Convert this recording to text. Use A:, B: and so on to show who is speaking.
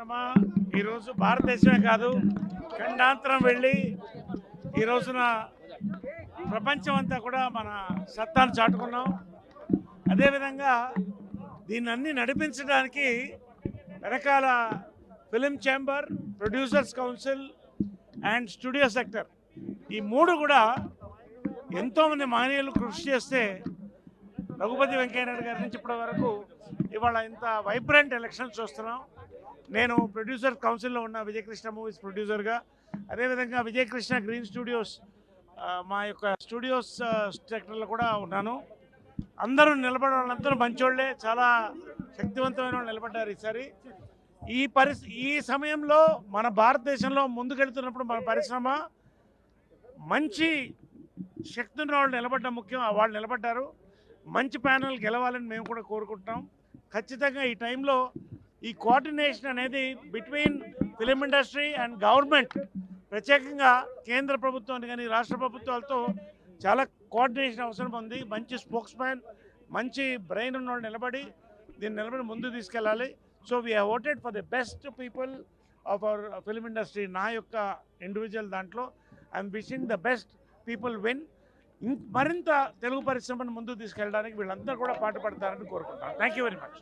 A: పరిశ్రమ ఈరోజు భారతదేశమే కాదు ఖండాంతరం వెళ్ళి ఈ రోజున ప్రపంచం అంతా కూడా మన సత్తాను చాటుకున్నాం. అదేవిధంగా దీన్ని అన్ని నడిపించడానికి వెనకాల film chamber, producers council and studio sector ఈ మూడు కూడా ఎంతోమంది మహనీయులు కృషి చేస్తే రఘుపతి వెంకయ్యనాయుడు గారి నుంచి ఇప్పటి వరకు ఇవాళ ఇంత వైబ్రెంట్ ఎలక్షన్స్ చూస్తున్నాం. నేను ప్రొడ్యూసర్ కౌన్సిల్లో ఉన్న విజయకృష్ణ మూవీస్ ప్రొడ్యూసర్గా, అదేవిధంగా విజయకృష్ణ గ్రీన్ స్టూడియోస్ మా యొక్క స్టూడియోస్ సెక్టర్లో కూడా ఉన్నాను. అందరూ నిలబడిన వాళ్ళందరూ మంచోళ్లే, చాలా శక్తివంతమైన వాళ్ళు నిలబడ్డారు. ఈసారి ఈ సమయంలో మన భారతదేశంలో ముందుకెళ్తున్నప్పుడు మన పరిశ్రమ మంచి శక్తి ఉన్న వాళ్ళు నిలబడ్డం ముఖ్యం. వాళ్ళు నిలబడ్డారు. మంచి ప్యానల్ గెలవాలని మేము కూడా కోరుకుంటున్నాం. ఖచ్చితంగా ఈ టైంలో ఈ కోఆర్డినేషన్ అనేది between film industry and government, ప్రత్యేకంగా కేంద్ర ప్రభుత్వాన్ని కానీ రాష్ట్ర ప్రభుత్వాలతో చాలా కోఆర్డినేషన్ అవసరం ఉంది. మంచి స్పోక్స్ మ్యాన్, మంచి బ్రెయిన్ ఉన్న వాళ్ళు నిలబడి ముందుకు తీసుకెళ్ళాలి. So we have voted for the best people of our film industry. నా యొక్క ఇండివిజువల్ దాంట్లో I'm wishing the best people win. మరింత తెలుగు పరిశ్రమను ముందుకు తీసుకెళ్ళడానికి వీళ్ళందరూ కూడా పాటుపడతారని కోరుకుంటాను. Thank you very much.